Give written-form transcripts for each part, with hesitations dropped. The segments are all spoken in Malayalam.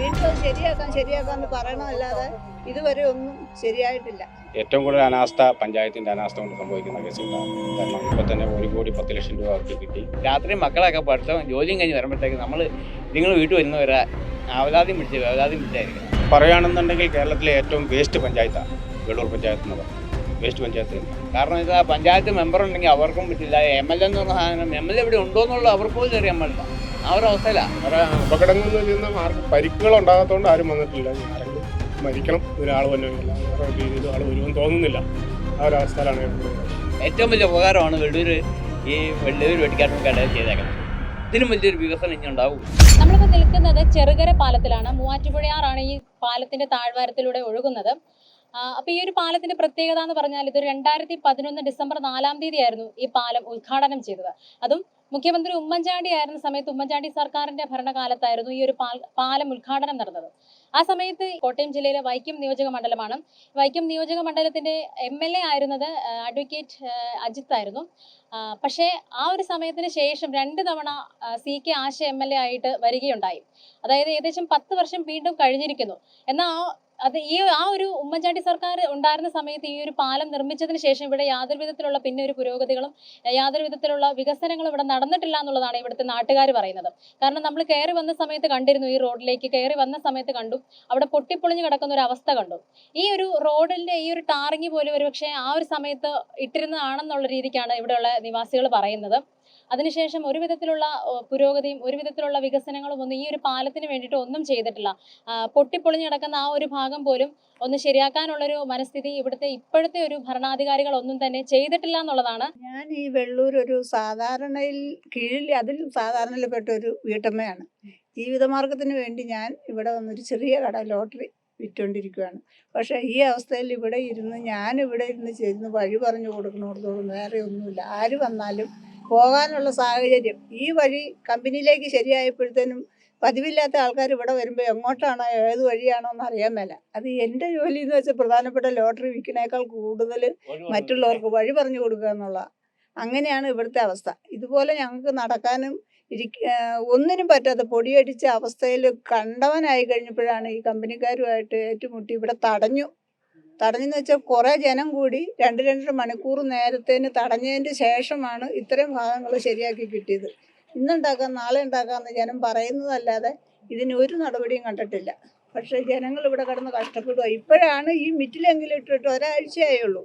വീണ്ടും അത് ശരിയാക്കാന്ന് പറയണമല്ലാതെ ഇതുവരെ ഒന്നും ശരിയായിട്ടില്ല. ഏറ്റവും കൂടുതൽ അനാസ്ഥ പഞ്ചായത്തിന്റെ അനാസ്ഥ കൊണ്ട് സംഭവിക്കുന്ന കേസുകളാണ്. കാരണം ഇപ്പൊ തന്നെ 1,10,00,000 രൂപ അവർക്ക് കിട്ടി. രാത്രി മക്കളൊക്കെ പഠിത്തം ജോലിയും കഴിഞ്ഞ് വരുമ്പോഴത്തേക്ക് നിങ്ങൾ വീട്ടിൽ വരുന്നവരെ വേവലാതി പിടിച്ചായിരിക്കണം. പറയുകയാണെന്നുണ്ടെങ്കിൽ കേരളത്തിലെ ഏറ്റവും വേസ്റ്റ് പഞ്ചായത്താണ് വെള്ളൂർ പഞ്ചായത്ത് എന്ന് പറയുന്നത്. വേസ്റ്റ് പഞ്ചായത്ത് കാരണം ഇത് പഞ്ചായത്ത് മെമ്പർ ഉണ്ടെങ്കിൽ അവർക്കും പറ്റില്ല. MLA എന്ന് പറഞ്ഞ സാധനം MLA ഇവിടെ ഉണ്ടോ എന്നുള്ള അവർക്ക് പോലും അറിയാൻ പാടില്ല. ആ ഒരു അവസ്ഥയിലാണ്. അപകടങ്ങളിൽ നിന്ന് ആർക്കും പരിക്കുകൾ ഉണ്ടാകാത്തതുകൊണ്ട് ആരും വന്നിട്ടില്ല. ആരെങ്കിലും മരിക്കണം ഒരാൾ വന്നില്ല, വേറെ രീതിയിൽ ആൾ വരുമെന്ന് തോന്നുന്നില്ല. ആ ഒരു അവസ്ഥയിലാണ് ഏറ്റവും വലിയ ഉപകാരമാണ് വെള്ളൂർ വെട്ടിക്കാട്ടും കട ചെയ്തേക്കുന്നത്. ഇതിനും വലിയൊരു വികസനം ഇനി ഉണ്ടാവും. നമ്മളിപ്പോൾ നിൽക്കുന്നത് ചെറുകര പാലത്തിലാണ്. മൂവാറ്റുപുഴയാറാണ് ഈ പാലത്തിന്റെ താഴ്വാരത്തിലൂടെ ഒഴുകുന്നത്. അപ്പോൾ ഈ ഒരു പാലത്തിന്റെ പ്രത്യേകത എന്ന് പറഞ്ഞാൽ ഇത് 2011 ഡിസംബർ 4-ാം തീയതിയായിരുന്നു ഈ പാലം ഉദ്ഘാടനം ചെയ്തത്. അതും മുഖ്യമന്ത്രി ഉമ്മൻചാണ്ടി ആയിരുന്ന സമയത്ത് ഉമ്മൻചാണ്ടി സർക്കാരിന്റെ ഭരണകാലത്തായിരുന്നു ഈ ഒരു പാലം ഉദ്ഘാടനം നടന്നത്. ആ സമയത്ത് കോട്ടയം ജില്ലയിലെ വൈക്കം നിയോജക മണ്ഡലമാണ്. വൈക്കം നിയോജക മണ്ഡലത്തിന്റെ MLA ആയിരുന്നത് അഡ്വക്കേറ്റ് അജിത്ത് ആയിരുന്നു. പക്ഷേ ആ ഒരു സമയത്തിന് ശേഷം 2 തവണ CK ആശ MLA ആയിട്ട് വരികയുണ്ടായി. അതായത് ഏകദേശം 10 വർഷം വീണ്ടും കഴിഞ്ഞിരിക്കുന്നു. എന്നാൽ ആ ഒരു ഉമ്മൻചാണ്ടി സർക്കാർ ഉണ്ടായിരുന്ന സമയത്ത് ഈ ഒരു പാലം നിർമ്മിച്ചതിന് ശേഷം ഇവിടെ യാതൊരു വിധത്തിലുള്ള പിന്നെ ഒരു പുരോഗതികളും യാതൊരു വിധത്തിലുള്ള വികസനങ്ങളും ഇവിടെ നടന്നിട്ടില്ല എന്നുള്ളതാണ് ഇവിടുത്തെ നാട്ടുകാർ പറയുന്നത്. കാരണം നമ്മൾ കയറി വന്ന സമയത്ത് കണ്ടിരുന്നു, ഈ റോഡിലേക്ക് കയറി വന്ന സമയത്ത് കണ്ടു അവിടെ പൊട്ടിപ്പൊളിഞ്ഞു കിടക്കുന്ന ഒരു അവസ്ഥ കണ്ടു. ഈ ഒരു റോഡിന്റെ ഈ ഒരു ടാറിങ് പോലും ഒരുപക്ഷെ ആ ഒരു സമയത്ത് ഇട്ടിരുന്നതാണെന്നുള്ള രീതിക്കാണ് ഇവിടെയുള്ള നിവാസികൾ പറയുന്നത്. അതിനുശേഷം ഒരു വിധത്തിലുള്ള പുരോഗതിയും ഒരു വിധത്തിലുള്ള വികസനങ്ങളും ഒന്നും ഈ ഒരു പാലത്തിന് വേണ്ടിയിട്ട് ഒന്നും ചെയ്തിട്ടില്ല. പൊട്ടിപ്പൊളിഞ്ഞു കിടക്കുന്ന ആ ഒരു ഭാഗം പോലും ഒന്ന് ശരിയാക്കാനുള്ളൊരു മനസ്ഥിതി ഇവിടുത്തെ ഇപ്പോഴത്തെ ഒരു ഭരണാധികാരികൾ ഒന്നും തന്നെ ചെയ്തിട്ടില്ല എന്നുള്ളതാണ്. ഞാൻ ഈ വെള്ളൂർ ഒരു അതിൽ സാധാരണയിൽപ്പെട്ട ഒരു വീട്ടമ്മയാണ്. ജീവിതമാർഗത്തിന് വേണ്ടി ഞാൻ ഇവിടെ വന്നൊരു ചെറിയ കട ലോട്ടറി വിറ്റുകൊണ്ടിരിക്കുകയാണ്. പക്ഷേ ഈ അവസ്ഥയിൽ ഞാനിവിടെ ഇരുന്ന് വഴി പറഞ്ഞു കൊടുക്കണോടത്തോളം വേറെ ഒന്നുമില്ല. ആര് വന്നാലും പോകാനുള്ള സാഹചര്യം ഈ വഴി കമ്പനിയിലേക്ക് ശരിയായപ്പോഴത്തേനും പതിവില്ലാത്ത ആൾക്കാർ ഇവിടെ വരുമ്പോൾ എങ്ങോട്ടാണോ ഏത് വഴിയാണോ എന്ന് അറിയാൻ മേല. അത് എൻ്റെ ജോലി എന്ന് വെച്ചാൽ പ്രധാനപ്പെട്ട ലോട്ടറി വിൽക്കുന്നേക്കാൾ കൂടുതൽ മറ്റുള്ളവർക്ക് വഴി പറഞ്ഞു കൊടുക്കുക എന്നുള്ള അങ്ങനെയാണ് ഇവിടുത്തെ അവസ്ഥ. ഇതുപോലെ ഞങ്ങൾക്ക് നടക്കാനും ഒന്നിനും പറ്റാത്ത പൊടിയടിച്ച അവസ്ഥയിൽ കണ്ടവനായി കഴിഞ്ഞപ്പോഴാണ് ഈ കമ്പനിക്കാരുമായിട്ട് ഏറ്റുമുട്ടി ഇവിടെ തടഞ്ഞെന്ന് വെച്ചാൽ കുറേ ജനം കൂടി 2-2.5 മണിക്കൂർ നേരത്തേന് തടഞ്ഞതിൻ്റെ ശേഷമാണ് ഇത്രയും ഭാഗങ്ങൾ ശരിയാക്കി കിട്ടിയത്. ഇന്നുണ്ടാക്കാം നാളെ ഉണ്ടാക്കാമെന്ന് ജനം പറയുന്നതല്ലാതെ ഇതിന് ഒരു നടപടിയും കണ്ടിട്ടില്ല. പക്ഷേ ജനങ്ങൾ ഇവിടെ കിടന്ന് കഷ്ടപ്പെടുക. ഇപ്പോഴാണ് ഈ മിറ്റിലെങ്കിലും ഇട്ടിട്ട് ഒരാഴ്ചയായുള്ളൂ.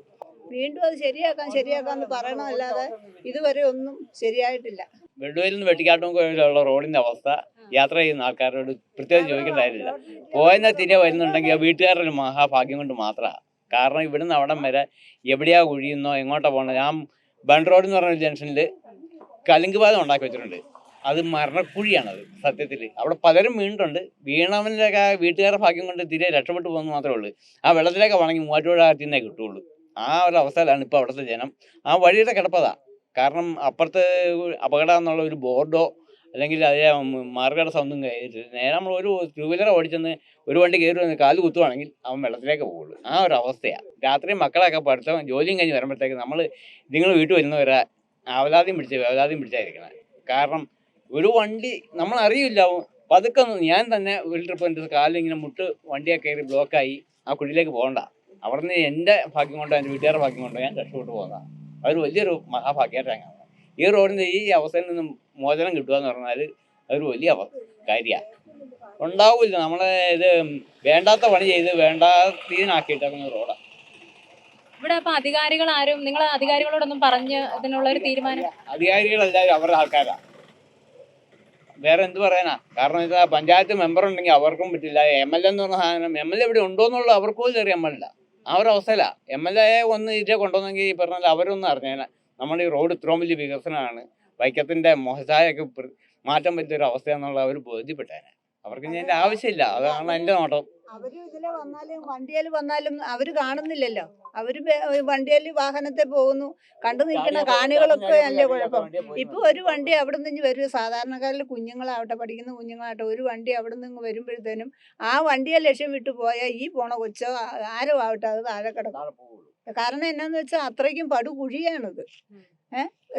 വീണ്ടും അത് ശരിയാക്കാന്ന് പറയണമല്ലാതെ ഇതുവരെ ഒന്നും ശരിയായിട്ടില്ല. വെള്ളൂരിൽ നിന്ന് വെട്ടിക്കാട്ടുമുള്ള റോഡിന്റെ അവസ്ഥ യാത്ര ചെയ്യുന്ന ആൾക്കാരോട് പ്രത്യേകിച്ച് ചോദിക്കേണ്ടതായിട്ടില്ല. പോയെന്നാൽ തിരികെ വരുന്നുണ്ടെങ്കിൽ ആ വീട്ടുകാരുടെ മഹാഭാഗ്യം കൊണ്ട് മാത്രമാണ്. കാരണം ഇവിടുന്ന് അവിടം വരെ എവിടെയാ കുഴിയുന്നോ എങ്ങോട്ടാ പോകണത്. ഞാൻ ബണ്ട് റോഡ് എന്ന് പറഞ്ഞ ജംഗ്ഷനിൽ കലുങ്കുപാതം ഉണ്ടാക്കി വെച്ചിട്ടുണ്ട്. അത് മരണക്കുഴിയാണത് സത്യത്തിൽ. അവിടെ പലരും വീണവനിലൊക്കെ വീട്ടുകാരുടെ ഭാഗ്യം കൊണ്ട് തിരികെ രക്ഷപ്പെട്ടു പോകുന്നത് മാത്രമേ ഉള്ളൂ. ആ വെള്ളത്തിലേക്ക് വണെങ്കിൽ മൂവാറ്റുപുഴ നിന്നേ കിട്ടുള്ളൂ. ആ ഒരു അവസ്ഥയിലാണ് ഇപ്പോൾ അവിടുത്തെ ജനം. ആ വഴിയുടെ കിടപ്പതാ. കാരണം അപ്പുറത്ത് അപകടം എന്നുള്ള ഒരു ബോർഡോ അല്ലെങ്കിൽ അതേ മാർഗടസം ഒന്നും കഴിഞ്ഞിട്ടില്ല. നേരെ നമ്മൾ ഒരു 2 വീലർ ഓടിച്ചെന്ന് ഒരു വണ്ടി കയറി വന്ന് കാല് കുത്തുവാണെങ്കിൽ അവൻ വെള്ളത്തിലേക്ക് പോകുള്ളൂ. ആ ഒരു അവസ്ഥയാണ്. രാത്രി മക്കളൊക്കെ പഠിത്തം ജോലിയും കഴിഞ്ഞ് വരുമ്പോഴത്തേക്ക് നിങ്ങൾ വീട്ടിൽ വരുന്നവരെ വേവലാതി പിടിച്ചായിരിക്കണം. കാരണം ഒരു വണ്ടി നമ്മളറിയില്ല. പതുക്കെ ഞാൻ തന്നെ ഒരു ട്രിപ്പ് എൻ്റെ കാലിങ്ങനെ വണ്ടിയൊക്കെ കയറി ബ്ലോക്കായി ആ കുഴിയിലേക്ക് പോകണ്ട. അവിടുന്ന് എൻ്റെ ഭാഗ്യം കൊണ്ടോ എൻ്റെ വീട്ടുകാരുടെ ഭാഗ്യം കൊണ്ടോ ഞാൻ രക്ഷപ്പെട്ടു പോകുന്നതാണ്. അതൊരു വലിയൊരു മഹാഭാഗ്യമായിട്ടാണ് കാണുന്നത്. ഈ റോഡിൻ്റെ ഈ അവസ്ഥയിൽ നിന്നും മോചനം കിട്ടുക എന്ന് പറഞ്ഞാൽ അതൊരു വലിയ കാര്യമാണ്. ഉണ്ടാവില്ല. നമ്മളെ ഇത് വേണ്ടാത്ത പണി ചെയ്ത് വേണ്ടാത്തീനാക്കിയിട്ടേക്കുന്ന റോഡാണ്. ഇവിടെ അപ്പൊ അധികാരികൾ ആരും നിങ്ങൾ അധികാരികളോടൊന്നും പറഞ്ഞ് ഇതിനുള്ള ഒരു തീരുമാനം? അധികാരികളെല്ലാവരും അവരുടെ ആൾക്കാരാണ്. വേറെ എന്ത് പറയാനാ? കാരണം ഇത് പഞ്ചായത്ത് മെമ്പർ ഉണ്ടെങ്കിൽ അവർക്കും പറ്റില്ല. MLA എന്ന് പറഞ്ഞ സാധനം MLA ഇവിടെ ഉണ്ടോ എന്നുള്ള അവർക്ക് പോലും അറിയാൻ പാടില്ല. ആ ഒരു അവസ്ഥയിലാണ്. MLA ഒന്ന് ഇതിനെ കൊണ്ടുവന്നെങ്കിൽ ഈ പറഞ്ഞാൽ അവരൊന്നും അറിഞ്ഞേനെ. നമ്മുടെ ഈ റോഡ് ഇത്രയും വലിയ വികസനമാണ്, വൈക്കത്തിൻ്റെ മോശായൊക്കെ മാറ്റം പറ്റിയൊരു അവസ്ഥയെന്നുള്ള അവർ ബോധ്യപ്പെട്ടേനെ. അവർക്ക് ഇതിൻ്റെ ആവശ്യമില്ല. അതാണ് എൻ്റെ നോട്ടം. അവര് ഇതിലെ വണ്ടിയിൽ വന്നാലും അവര് കാണുന്നില്ലല്ലോ. അവര് വണ്ടിയിൽ വാഹനത്തെ പോകുന്നു, കണ്ടു നിൽക്കുന്ന കാണികളൊക്കെ അല്ലേ കുഴപ്പം. ഇപ്പൊ ഒരു വണ്ടി അവിടെ നിന്ന് വരും. സാധാരണക്കാരിൽ കുഞ്ഞുങ്ങളാവട്ടെ, പഠിക്കുന്ന കുഞ്ഞുങ്ങളാവട്ടെ, ഒരു വണ്ടി അവിടെ നിന്ന് വരുമ്പോഴത്തേനും ആ വണ്ടിയെ ലക്ഷ്യം വിട്ടു പോയാൽ ഈ പോണ കൊച്ചോ ആരോ ആവട്ടെ അത് താഴെ കിടക്കും. കാരണം എന്നാന്ന് വെച്ചാൽ അത്രയ്ക്കും പടുകുഴിയാണിത്.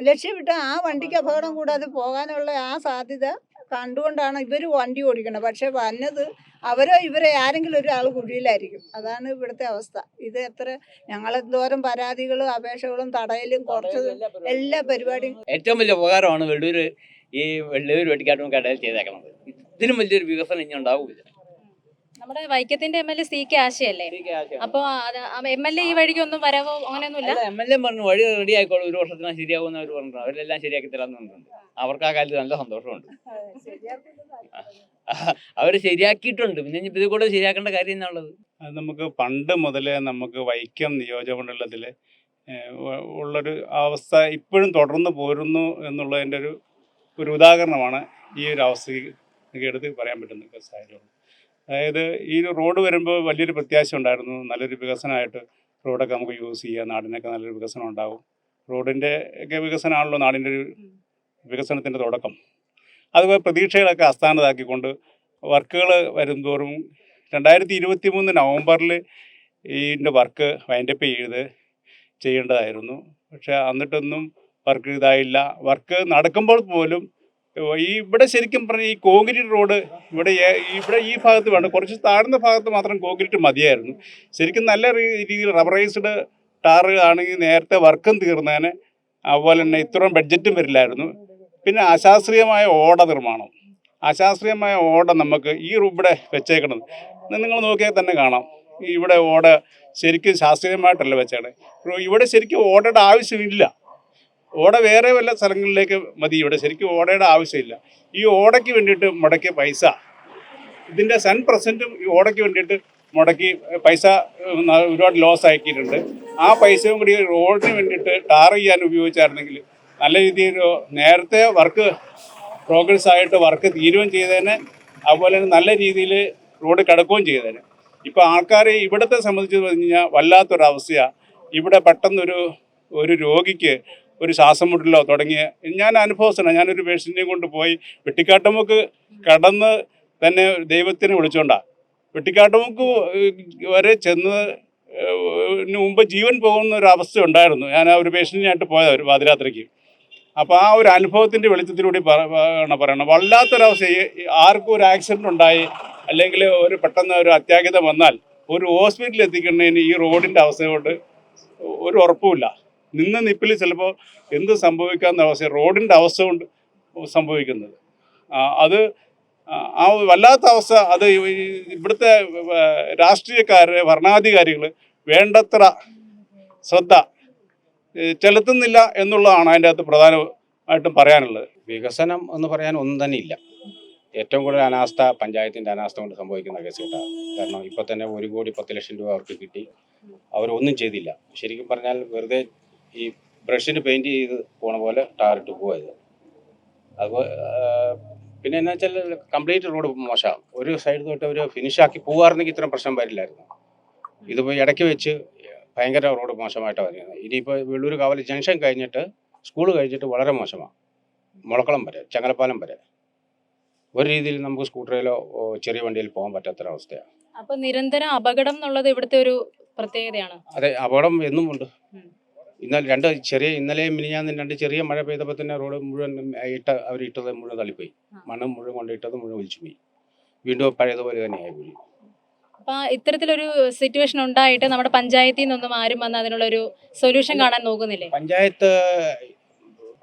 ലക്ഷ്യം വിട്ട ആ വണ്ടിക്ക് അപകടം കൂടാതെ പോകാനുള്ള ആ സാധ്യത കണ്ടുകൊണ്ടാണ് ഇവർ വണ്ടി ഓടിക്കുന്നത്. പക്ഷെ വന്നത് അവരോ ഇവരെ ആരെങ്കിലും ഒരാൾ കുഴിയിലായിരിക്കും. അതാണ് ഇവിടുത്തെ അവസ്ഥ. ഇത് എത്ര ഞങ്ങളെന്തോരം പരാതികളും അപേക്ഷകളും തടയലും കുറച്ചത് എല്ലാ പരിപാടിയും. ഏറ്റവും വലിയ ഉപകാരമാണ് ഈ വെള്ളൂർ വെട്ടിക്കാട്ടും കടയിൽ ചെയ്തേക്കുന്നത്. ഇതിനും വലിയൊരു വികസനം ഇനി ഉണ്ടാവില്ല. നമ്മുടെ വൈക്കത്തിന്റെ MLA CK ആശയല്ലേ? അപ്പൊ MLA ഈ വഴിക്ക് ഒന്നും വരവോ അങ്ങനെയൊന്നുമില്ല? MLA പറഞ്ഞു വഴി റെഡി ആയിക്കോളും, 1 വർഷത്തിനാ ശരിയാകുമെന്ന് അവർ പറഞ്ഞു. അവരെല്ലാം ശരിയാക്കി തരാമെന്ന് പറഞ്ഞിട്ടുണ്ട്. അവർക്ക് ആ കാലത്ത് നല്ല സന്തോഷമുണ്ട്. അവർ ശരിയാക്കിയിട്ടുണ്ട്. പിന്നെ ഇത് കൂടെ ശരിയാക്കേണ്ട കാര്യം എന്നുള്ളത് അത് നമുക്ക് പണ്ട് മുതലേ നമുക്ക് വൈക്കം നിയോജകമണ്ഡലത്തിൽ ഉള്ളൊരു അവസ്ഥ ഇപ്പോഴും തുടർന്ന് പോരുന്നു എന്നുള്ളതിൻ്റെ ഒരു ഉദാഹരണമാണ് ഈ ഒരു അവസ്ഥയ്ക്ക് എടുത്ത് പറയാൻ പറ്റുന്ന സാഹചര്യം. അതായത് ഈ ഒരു റോഡ് വരുമ്പോൾ വലിയൊരു പ്രത്യാശ ഉണ്ടായിരുന്നു. നല്ലൊരു വികസനമായിട്ട് റോഡൊക്കെ നമുക്ക് യൂസ് ചെയ്യാം, നാടിനൊക്കെ നല്ലൊരു വികസനം ഉണ്ടാകും. റോഡിൻ്റെ ഒക്കെ വികസനമാണല്ലോ നാടിൻ്റെ ഒരു വികസനത്തിൻ്റെ തുടക്കം. അതുപോലെ പ്രതീക്ഷകളൊക്കെ അസ്ഥാനത്താക്കിക്കൊണ്ട് വർക്കുകൾ വരുംതോറും 2023 നവംബറിൽ ഇതിൻ്റെ വർക്ക് വൈൻഡപ്പ് ചെയ്യേണ്ടതായിരുന്നു. പക്ഷേ എന്നിട്ടൊന്നും വർക്ക് ഇതായില്ല. വർക്ക് നടക്കുമ്പോൾ പോലും ഇവിടെ ശരിക്കും പറഞ്ഞാൽ ഈ കോൺക്രീറ്റ് റോഡ് ഇവിടെ ഈ ഭാഗത്ത് വേണ്ട, കുറച്ച് താഴ്ന്ന ഭാഗത്ത് മാത്രം കോൺക്രീറ്റ് മതിയായിരുന്നു. ശരിക്കും നല്ല രീതിയിൽ റബ്ബറൈസ്ഡ് ടാർ ആണെങ്കിൽ നേരത്തെ വർക്കും തീർന്നേനെ. അതുപോലെ തന്നെ ഇത്രയും ബഡ്ജറ്റും വരില്ലായിരുന്നു. പിന്നെ അശാസ്ത്രീയമായ ഓട നിർമ്മാണം, അശാസ്ത്രീയമായ ഓട നമുക്ക് ഈ ഇവിടെ വെച്ചേക്കണത് നിങ്ങൾ നോക്കിയാൽ തന്നെ കാണാം. ഇവിടെ ഓട ശരിക്കും ശാസ്ത്രീയമായിട്ടല്ല വെച്ചാണ്. ഇവിടെ ശരിക്കും ഓടയുടെ ആവശ്യമില്ല. ഓട വേറെ വല്ല സ്ഥലങ്ങളിലേക്ക് മതി. ഇവിടെ ശരിക്കും ഓടയുടെ ആവശ്യമില്ല. ഈ ഓടയ്ക്ക് വേണ്ടിയിട്ട് മുടക്കിയ പൈസ, ഇതിൻ്റെ 100% ഈ ഓടയ്ക്ക് വേണ്ടിയിട്ട് മുടക്കി പൈസ ഒരുപാട് ലോസ് ആക്കിയിട്ടുണ്ട്. ആ പൈസയും കൂടി റോഡിന് വേണ്ടിയിട്ട് ടാർ ചെയ്യാൻ ഉപയോഗിച്ചായിരുന്നെങ്കിൽ നല്ല രീതിയിൽ നേരത്തെ വർക്ക് പ്രോഗ്രസ് ആയിട്ട് വർക്ക് തീരുകയും ചെയ്തേനെ. അതുപോലെ തന്നെ നല്ല രീതിയിൽ റോഡ് കിടക്കുകയും ചെയ്തേനെ. ഇപ്പോൾ ആൾക്കാർ ഇവിടുത്തെ സംബന്ധിച്ച് പറഞ്ഞു കഴിഞ്ഞാൽ വല്ലാത്തൊരവസ്ഥയാണ്. ഇവിടെ പെട്ടെന്നൊരു രോഗിക്ക് ഒരു ശ്വാസം മുട്ടലോ തുടങ്ങിയ ഞാൻ അനുഭവസ്ഥനാണ്. ഞാനൊരു പേഷ്യൻറ്റിനെയും കൊണ്ട് പോയി വെട്ടിക്കാട്ടുമുക്ക് കടന്ന് തന്നെ ദൈവത്തിനെ വിളിച്ചുകൊണ്ടാണ് വെട്ടിക്കാട്ടുമുക്ക് വരെ ചെന്നതിന് മുമ്പ് ജീവൻ പോകുന്ന ഒരു അവസ്ഥ ഉണ്ടായിരുന്നു. ഞാൻ ആ ഒരു പേഷ്യൻറ്റിനായിട്ട് പോയത് ഒരു പാതിരാത്രിക്ക്. അപ്പോൾ ആ ഒരു അനുഭവത്തിൻ്റെ വെളിച്ചത്തിലൂടെ പറയണം. വല്ലാത്തൊരവസ്ഥ. ആർക്കും ഒരു ആക്സിഡൻ്റ് ഉണ്ടായി അല്ലെങ്കിൽ പെട്ടെന്ന് ഒരു അത്യാഹിതം വന്നാൽ ഒരു ഹോസ്പിറ്റലിൽ എത്തിക്കുന്നതിന് ഈ റോഡിൻ്റെ അവസ്ഥ കൊണ്ട് ഒരു ഉറപ്പുമില്ല. നിപ്പിൽ ചിലപ്പോൾ എന്ത് സംഭവിക്കാവുന്ന അവസ്ഥ റോഡിൻ്റെ അവസ്ഥ കൊണ്ട് സംഭവിക്കുന്നത്. അത് ആ വല്ലാത്ത അവസ്ഥ. അത് ഇവിടുത്തെ രാഷ്ട്രീയക്കാർ, ഭരണാധികാരികൾ വേണ്ടത്ര ശ്രദ്ധ ചെലുത്തുന്നില്ല എന്നുള്ളതാണ് അതിൻ്റെ അകത്ത് പ്രധാനമായിട്ടും പറയാനുള്ളത്. വികസനം എന്ന് പറയാൻ ഒന്നും തന്നെ ഇല്ല. ഏറ്റവും കൂടുതൽ അനാസ്ഥ പഞ്ചായത്തിൻ്റെ അനാസ്ഥ കൊണ്ട് സംഭവിക്കുന്ന കേസ് കേട്ടാണ്. കാരണം ഇപ്പോൾ തന്നെ 1,10,00,000 രൂപ അവർക്ക് കിട്ടി, അവരൊന്നും ചെയ്തില്ല. ശരിക്കും പറഞ്ഞാൽ വെറുതെ ഈ ബ്രഷിന് പെയിൻറ്റ് ചെയ്ത് പോണ പോലെ ടാറിട്ട് പോയത്. അതുപോലെ പിന്നെ എന്താ വെച്ചാൽ കംപ്ലീറ്റ് റോഡ് മോശമാണ്. ഒരു സൈഡ് തൊട്ട് അവർ ഫിനിഷാക്കി പോകാറുണ്ടെങ്കിൽ ഇത്രയും പ്രശ്നം വരില്ലായിരുന്നു. ഇതിപ്പോൾ ഇടയ്ക്ക് വെച്ച് ഭയങ്കര റോഡ് മോശമായിട്ടാണ് വരുന്നത്. ഇനിയിപ്പോൾ വെള്ളൂർ കാവൽ ജംഗ്ഷൻ കഴിഞ്ഞിട്ട് സ്കൂൾ കഴിഞ്ഞിട്ട് വളരെ മോശമാണ്. മുളക്കുളം വരെ, ചങ്ങലപ്പാലം വരെ ഒരു രീതിയിൽ നമുക്ക് സ്കൂട്ടറിലോ ചെറിയ വണ്ടിയിൽ പോകാൻ പറ്റാത്തൊരവസ്ഥയാണ്. അപ്പൊ നിരന്തരം അപകടം എന്നുള്ളത് ഇവിടുത്തെ ഒരു പ്രത്യേകതയാണ്. അതെ, അപകടം എന്നും ഉണ്ട്. ഇന്നലെയും മിനിഞ്ഞാന്നും 2 ചെറിയ മഴ പെയ്തപ്പോൾ തന്നെ റോഡ് മുഴുവൻ അവരിട്ടത് മുഴുവൻ തള്ളിപ്പോയി. മണ്ണ് മുഴുവൻ കൊണ്ടിട്ടത് മുഴുവൻ ഒലിച്ചു പോയി. വീണ്ടും പഴയതുപോലെ തന്നെയായി പോയി. അപ്പൊ ഇത്തരത്തിലൊരു സിറ്റുവേഷൻ ഉണ്ടായിട്ട് നമ്മുടെ പഞ്ചായത്തിൽ നിന്നൊന്നും ആരും വന്ന് അതിനുള്ളൊരു സൊല്യൂഷൻ കാണാൻ നോക്കുന്നില്ലേ? പഞ്ചായത്ത്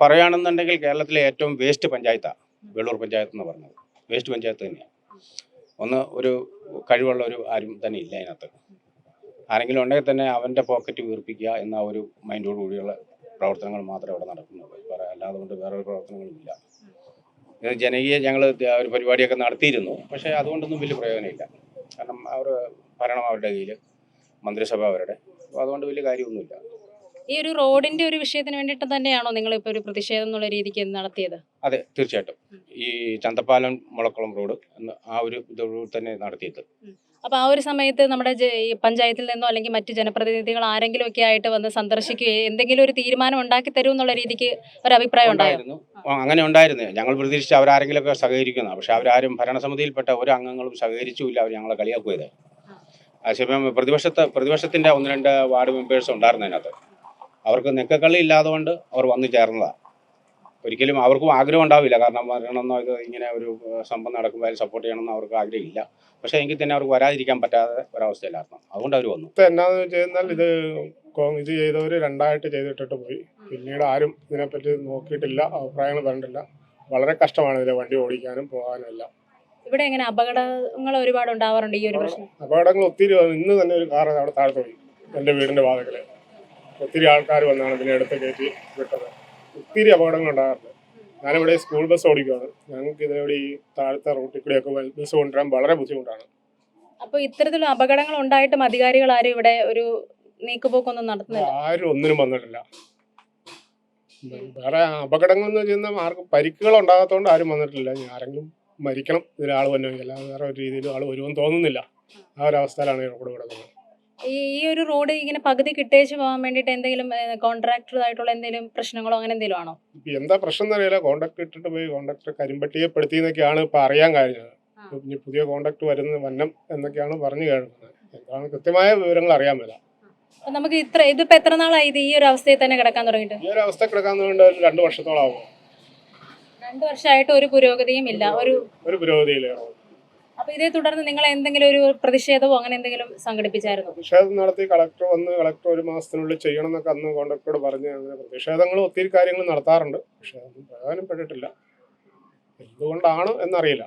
പറയുകയാണെന്നുണ്ടെങ്കിൽ കേരളത്തിലെ ഏറ്റവും വേസ്റ്റ് പഞ്ചായത്താണ് വെള്ളൂർ പഞ്ചായത്ത് എന്ന് പറഞ്ഞത്. വേസ്റ്റ് പഞ്ചായത്ത് തന്നെയാണ്. ഒരു കഴിവുള്ള ആരും തന്നെ ഇല്ല അതിനകത്ത്. ആരെങ്കിലും ഉണ്ടെങ്കിൽ തന്നെ അവൻ്റെ പോക്കറ്റ് വീർപ്പിക്കുക എന്ന ഒരു മൈൻഡോട് കൂടിയുള്ള പ്രവർത്തനങ്ങൾ മാത്രമേ അവിടെ നടക്കുന്നുള്ളൂ. അല്ലാതെ കൊണ്ട് വേറൊരു പ്രവർത്തനങ്ങളുമില്ല. ഇത് ജനകീയ ഞങ്ങൾ ഒരു പരിപാടിയൊക്കെ നടത്തിയിരുന്നു. പക്ഷേ അതുകൊണ്ടൊന്നും വലിയ പ്രയോജനമില്ല. കാരണം ഭരണം അവരുടെ കയ്യിൽ, മന്ത്രിസഭ അവരുടെ. അപ്പോൾ അതുകൊണ്ട് വലിയ കാര്യമൊന്നുമില്ല. ഈ ഒരു റോഡിന്റെ ഒരു വിഷയത്തിന് വേണ്ടിയിട്ട് തന്നെയാണോ നിങ്ങൾ ഇപ്പോൾ ഒരു പ്രതിഷേധം എന്നുള്ള രീതിക്ക് നടത്തിയത്? അതെ, തീർച്ചയായിട്ടും. ഈ ചന്തപ്പാലം മുളക്കുളം റോഡ് ആ ഒരു ഇതോട് തന്നെ നടത്തിയത്. അപ്പോൾ ആ ഒരു സമയത്ത് നമ്മുടെ ഈ പഞ്ചായത്തിൽ നിന്നോ അല്ലെങ്കിൽ മറ്റ് ജനപ്രതിനിധികൾ ആരെങ്കിലും ഒക്കെ ആയിട്ട് വന്ന് സന്ദർശിക്കുകയോ എന്തെങ്കിലും ഒരു തീരുമാനം ഉണ്ടാക്കി തരും എന്നുള്ള രീതിക്ക് ഒരു അഭിപ്രായം ഉണ്ടായിരുന്നു? അങ്ങനെ ഉണ്ടായിരുന്നു. ഞങ്ങൾ പ്രതീക്ഷിച്ച് അവരാരെങ്കിലുമൊക്കെ സഹകരിക്കുന്ന. പക്ഷെ അവരാരും ഭരണസമിതിയിൽപ്പെട്ട ഒരു അംഗങ്ങളും സഹകരിച്ചുമില്ല. അവർ ഞങ്ങളെ കളിയാക്കുകയത്. അതേസമയം പ്രതിപക്ഷത്തിൻ്റെ 1-2 വാർഡ് മെമ്പേഴ്സ് ഉണ്ടായിരുന്നു അതിനകത്ത്. അവർക്ക് നെക്കക്കളി ഇല്ലാതെ കൊണ്ട് അവർ വന്നു ചേർന്നതാണ്. ഒരിക്കലും അവർക്കും ആഗ്രഹം ഉണ്ടാവില്ല. കാരണം വരണമെന്നോ ഇത് ഇങ്ങനെ ഒരു സംഭവം നടക്കുമ്പോൾ അതിൽ സപ്പോർട്ട് ചെയ്യണമെന്ന് അവർക്ക് ആഗ്രഹമില്ല. പക്ഷേ എങ്കിൽ തന്നെ അവർക്ക് വരാതിരിക്കാൻ പറ്റാത്ത ഒരവസ്ഥയിലായിരുന്നു. അതുകൊണ്ട് അവർ വന്നു. ഇപ്പം എന്നാന്ന് വെച്ച് കഴിഞ്ഞാൽ ഇത് ചെയ്തവർ രണ്ടായിട്ട് ചെയ്തിട്ടിട്ട് പോയി. പിന്നീട് ആരും ഇതിനെപ്പറ്റി നോക്കിയിട്ടില്ല, അഭിപ്രായങ്ങൾ പറഞ്ഞിട്ടില്ല. വളരെ കഷ്ടമാണ് ഇതിലെ വണ്ടി ഓടിക്കാനും പോകാനും എല്ലാം. ഇവിടെ എങ്ങനെ അപകടങ്ങൾ ഒരുപാട് ഉണ്ടാവാറുണ്ട് ഈ ഒരു പ്രശ്നം? അപകടങ്ങൾ ഒത്തിരി ഇന്ന് തന്നെ ഒരു കാർ അവിടെ താഴത്ത് പോയി എൻ്റെ വീടിൻ്റെ വാതിക്കൽ. ഒത്തിരി ആൾക്കാർ വന്നാണ് ഇതിനെ എടുത്ത് കയറ്റി വിട്ടത്. ഒത്തിരി അപകടങ്ങൾ ഉണ്ടാകാറുണ്ട്. ഞാനിവിടെ സ്കൂൾ ബസ് ഓടിക്കുകയാണ്. ഞങ്ങൾക്ക് ഇതിലൂടെ ഈ താഴത്തെ റൂട്ടിൽ കൂടെയൊക്കെ ബസ് കൊണ്ടുവരാൻ വളരെ ബുദ്ധിമുട്ടാണ്. അപ്പോൾ ഇത്തരത്തിലുള്ള അപകടങ്ങൾ ഉണ്ടായിട്ടും അധികാരികൾ ആരും ഇവിടെ ഒരു നീക്കുപോക്കൊന്നും നടത്തുന്നില്ല? ആരും ഒന്നിനും വന്നിട്ടില്ല. വേറെ അപകടങ്ങൾ എന്ന് വെച്ചാൽ ആർക്കും പരിക്കുകൾ ഉണ്ടാകാത്തതുകൊണ്ട് ആരും വന്നിട്ടില്ല. ആരെങ്കിലും മരിക്കണം ഇതിലാൾ വന്നെങ്കിൽ, അല്ലാതെ വേറെ ഒരു രീതിയിലും ആൾ വരുമെന്ന് തോന്നുന്നില്ല. ആ ഒരു അവസ്ഥയിലാണ് റോഡ് കിടക്കുന്നത്. ഈ ഒരു റോഡ് ഇങ്ങനെ പകുതി കിട്ടേച്ച് പോകാൻ വേണ്ടിയിട്ട് എന്തെങ്കിലും കോൺട്രാക്ടറായിട്ടുള്ള എന്തെങ്കിലും പ്രശ്നങ്ങളോ അങ്ങനെ എന്തെങ്കിലും ആണോ? എന്താ പ്രശ്നം എന്നറിയില്ല. കോൺട്രാക്ട് ഇട്ടിട്ട് പോയി കോൺട്രാക്ടർ കരിമ്പട്ടിയെപ്പെടുത്തി എന്നൊക്കെയാണ് ഇപ്പം അറിയാൻ കഴിഞ്ഞത്. ഇനി പുതിയ കോൺട്രാക്ട് വന്നം എന്നൊക്കെയാണ് പറഞ്ഞു കേൾക്കുന്നത്. എന്താണ് കൃത്യമായ വിവരങ്ങൾ അറിയാൻ പറ്റില്ല. നമുക്ക് ഇതിപ്പോ എത്ര നാളായി ഈ ഒരു അവസ്ഥയിൽ തന്നെ കിടക്കാൻ തുടങ്ങിയിട്ട്? ഈ ഒരു അവസ്ഥ കിടക്കാൻ വേണ്ടി 2 വർഷത്തോളം ആവും. 2 വർഷമായിട്ട് ഒരു പുരോഗതിയും ഇല്ല. ഒരു പുരോഗതിയില്ല. അപ്പൊ ഇതേ തുടർന്ന് നിങ്ങൾ എന്തെങ്കിലും ഒരു പ്രതിഷേധമോ അങ്ങനെ എന്തെങ്കിലും സംഘടിപ്പിച്ചായിരുന്നു? പ്രതിഷേധം നടത്തി കളക്ടർ 1 മാസത്തിനുള്ളിൽ ചെയ്യണം എന്നൊക്കെ അന്ന് കോൺട്രാക്ടറോട് പറഞ്ഞ് അങ്ങനെ പ്രതിഷേധങ്ങൾ ഒത്തിരി കാര്യങ്ങൾ നടത്താറുണ്ട്. പക്ഷെ അതൊന്നും പ്രയോജനപ്പെട്ടിട്ടില്ല. എന്തുകൊണ്ടാണ് എന്നറിയില്ല.